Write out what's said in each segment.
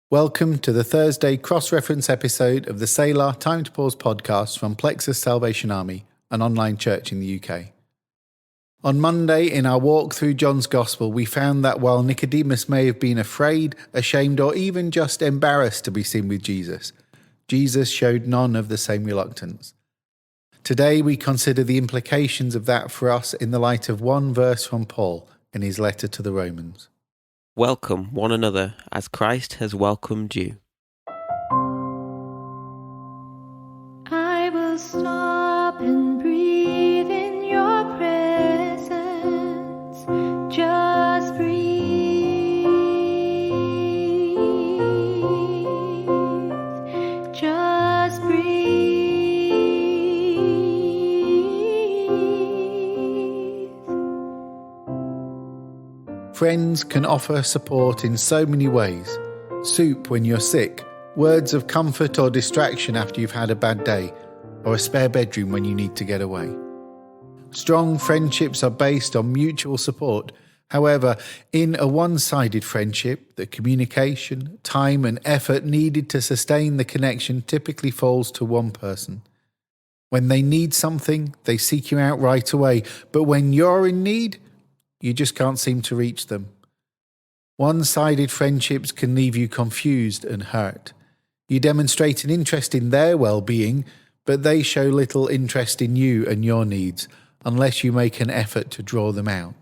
Welcome to the Thursday cross-reference episode of the Selah Time to Pause podcast from Plexus Salvation Army, an online church in the UK. On Monday, in our walk through John's Gospel, we found that while Nicodemus may have been afraid, ashamed, or even just embarrassed to be seen with Jesus, Jesus showed none of the same reluctance. Today, we consider the implications of that for us in the light of one verse from Paul in his letter to the Romans. Welcome one another as Christ has welcomed you. I will stop and breathe in your presence. Just breathe. Just breathe. Friends can offer support in so many ways. Soup when you're sick, words of comfort or distraction after you've had a bad day, or a spare bedroom when you need to get away. Strong friendships are based on mutual support. However, in a one-sided friendship, the communication, time and effort needed to sustain the connection typically falls to one person. When they need something, they seek you out right away, but when you're in need, you just can't seem to reach them. One-sided friendships can leave you confused and hurt. You demonstrate an interest in their well-being, but they show little interest in you and your needs, unless you make an effort to draw them out.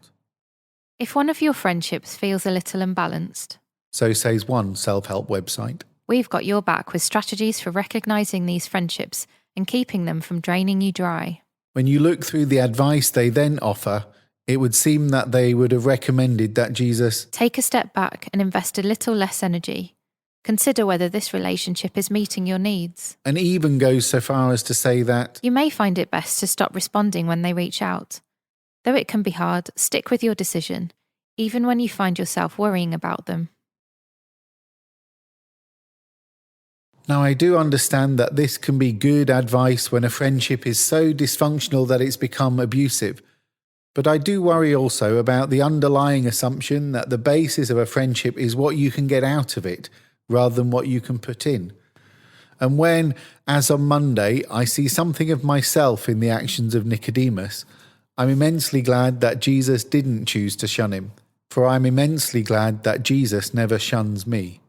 If one of your friendships feels a little unbalanced, So says one self-help website. we've got your back with strategies for recognising these friendships and keeping them from draining you dry. When you look through the advice they then offer, it would seem that they would have recommended that Jesus Take a step back and invest a little less energy. Consider whether this relationship is meeting your needs. and even goes so far as to say that You may find it best to stop responding when they reach out. Though it can be hard, stick with your decision, even when you find yourself worrying about them. Now, I do understand that this can be good advice when a friendship is so dysfunctional that it's become abusive. But I do worry also about the underlying assumption that the basis of a friendship is what you can get out of it, rather than what you can put in. And when, as on Monday, I see something of myself in the actions of Nicodemus, I'm immensely glad that Jesus didn't choose to shun him, for I'm immensely glad that Jesus never shuns me.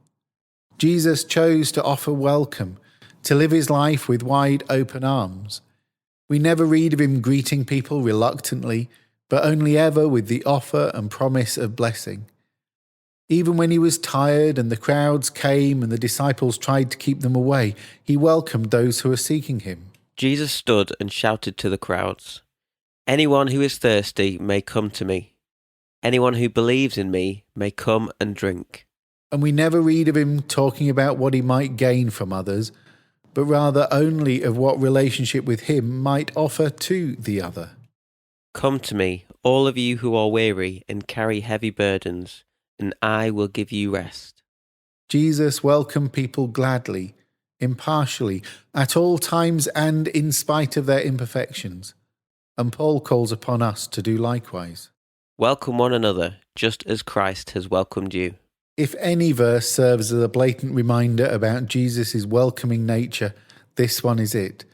Jesus chose to offer welcome, to live his life with wide open arms. We never read of him greeting people reluctantly, but only ever with the offer and promise of blessing. Even when he was tired and the crowds came and the disciples tried to keep them away, he welcomed those who were seeking him. Jesus stood and shouted to the crowds, "Anyone who is thirsty may come to me. Anyone who believes in me may come and drink." And we never read of him talking about what he might gain from others, but rather only of what relationship with him might offer to the other. Come to me, all of you who are weary and carry heavy burdens, and I will give you rest. Jesus welcomed people gladly, impartially, at all times and in spite of their imperfections. And Paul calls upon us to do likewise. Welcome one another, just as Christ has welcomed you. If any verse serves as a blatant reminder about Jesus' welcoming nature, this one is it.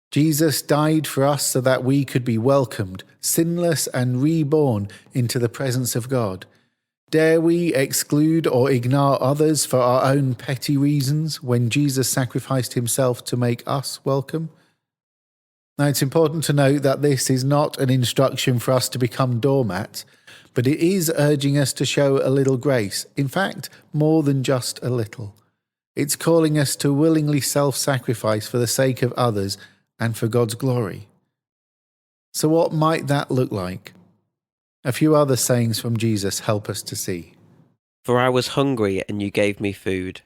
Jesus died for us so that we could be welcomed, sinless and reborn into the presence of God. Dare we exclude or ignore others for our own petty reasons when Jesus sacrificed himself to make us welcome? Now, it's important to note that this is not an instruction for us to become doormats, but it is urging us to show a little grace. In fact, more than just a little. It's calling us to willingly self-sacrifice for the sake of others and for God's glory. So what might that look like? A few other sayings from Jesus help us to see. For I was hungry and you gave me food.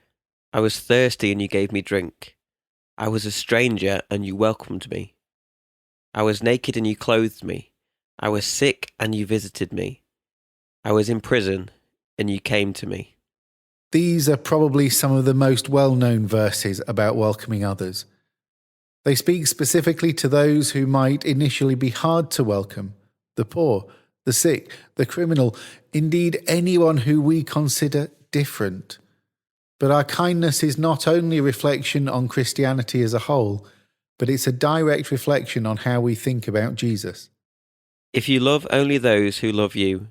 I was thirsty and you gave me drink. I was a stranger and you welcomed me. I was naked and you clothed me. I was sick and you visited me. I was in prison and you came to me. These are probably some of the most well-known verses about welcoming others. They speak specifically to those who might initially be hard to welcome, the poor, the sick, the criminal, indeed anyone who we consider different. But our kindness is not only a reflection on Christianity as a whole, but it's a direct reflection on how we think about Jesus. If you love only those who love you,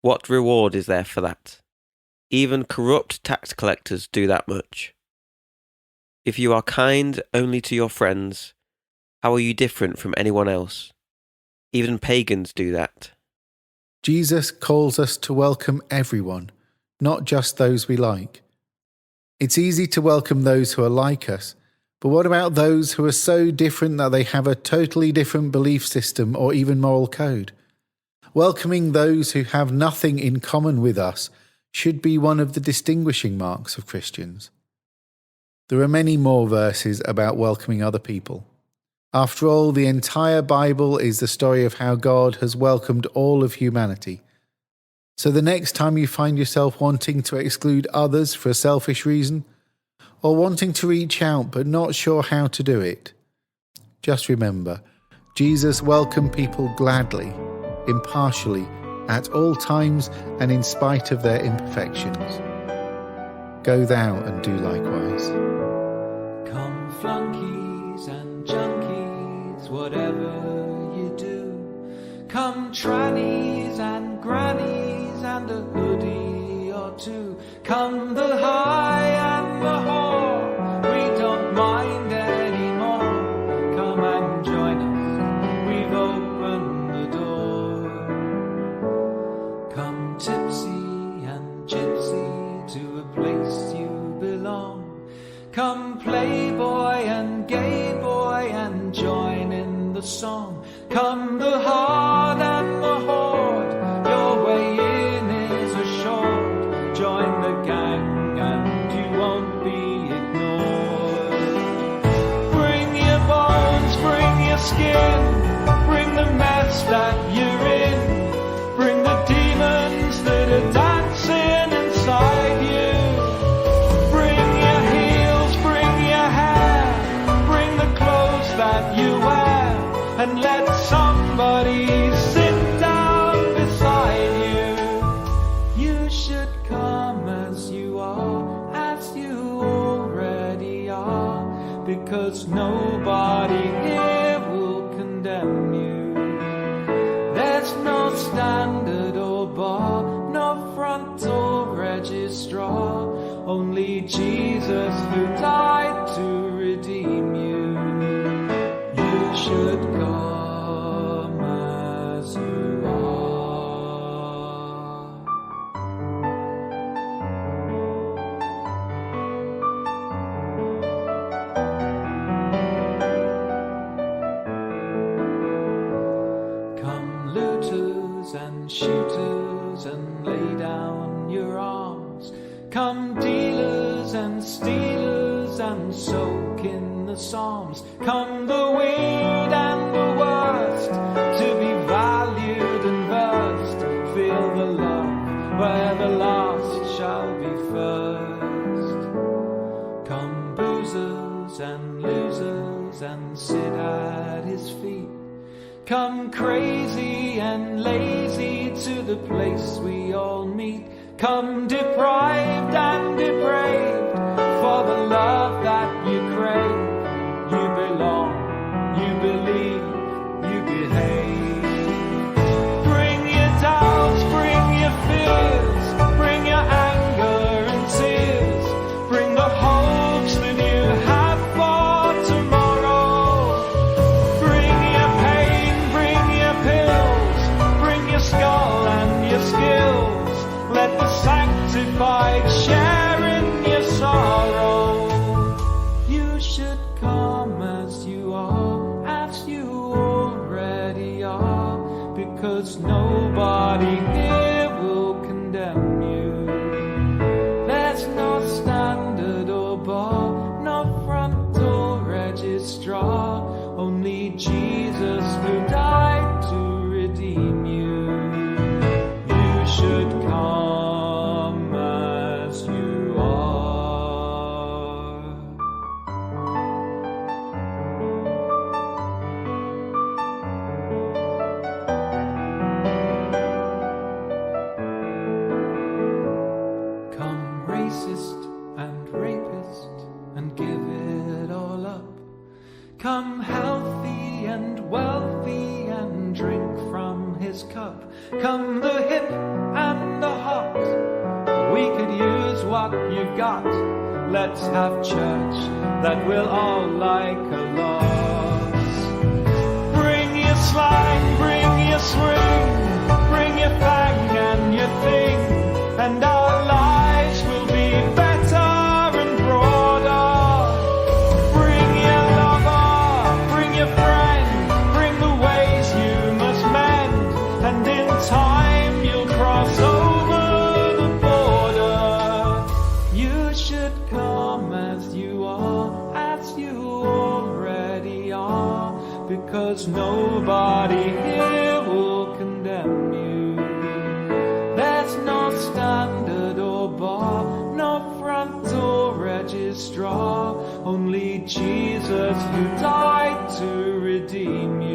what reward is there for that? Even corrupt tax collectors do that much. If you are kind only to your friends, how are you different from anyone else? Even pagans do that. Jesus calls us to welcome everyone, not just those we like. It's easy to welcome those who are like us, but what about those who are so different that they have a totally different belief system or even moral code? Welcoming those who have nothing in common with us should be one of the distinguishing marks of Christians. There are many more verses about welcoming other people. After all, the entire Bible is the story of how God has welcomed all of humanity. So the next time you find yourself wanting to exclude others for a selfish reason, or wanting to reach out but not sure how to do it, just remember, Jesus welcomed people gladly, impartially, at all times and in spite of their imperfections. Go thou and do likewise. Come flunkies and junkies, whatever you do. Come trannies and grannies and a hoodie or two. Come the high and the hoar, we don't mind anymore. Come and join us, we've opened the door. Come tipsy and gypsy to a place you belong. Come playboy and gay boy and join in the song. Come the hard and the horde, your way in is assured. Join the gang and you won't be ignored. Bring your bones, bring your skin, bring the mess that you're in. Bring the demons that are dancing inside you. Bring your heels, bring your hair, bring the clothes that you wear, and let somebody sit down beside you. You should come as you already are, because nobody here will condemn you. There's no standard or bar, no front or registrar, only Jesus who died to redeem you. You should come as you are. Come looters and shooters and lay down your arms. Come dealers and stealers and soak in the Psalms. Come the weird and the worst, to be valued and versed. Feel the love where the last shall be first. Come boozers and losers and sit at his feet. Come crazy and lazy to the place we all meet. Come deprived and depraved for the love that you crave. You belong, you believe, you behave. Bring your doubts, bring your fears, bring your anger and tears. Bring the hopes that you have for tomorrow. Bring your pain, bring your pills, bring your skull and your skills. Let the sanctified share in you've got. Let's have church that we'll all like a lot. Bring your slang, bring your swing, bring your fang and your thing, and our lives will be better and broader. Bring your lover, bring your friend, bring the ways you must mend, and in time you'll cross over the border. You should come as you already are, because nobody here will condemn you. There's no standard or bar, no front or registrar, only Jesus who died to redeem you.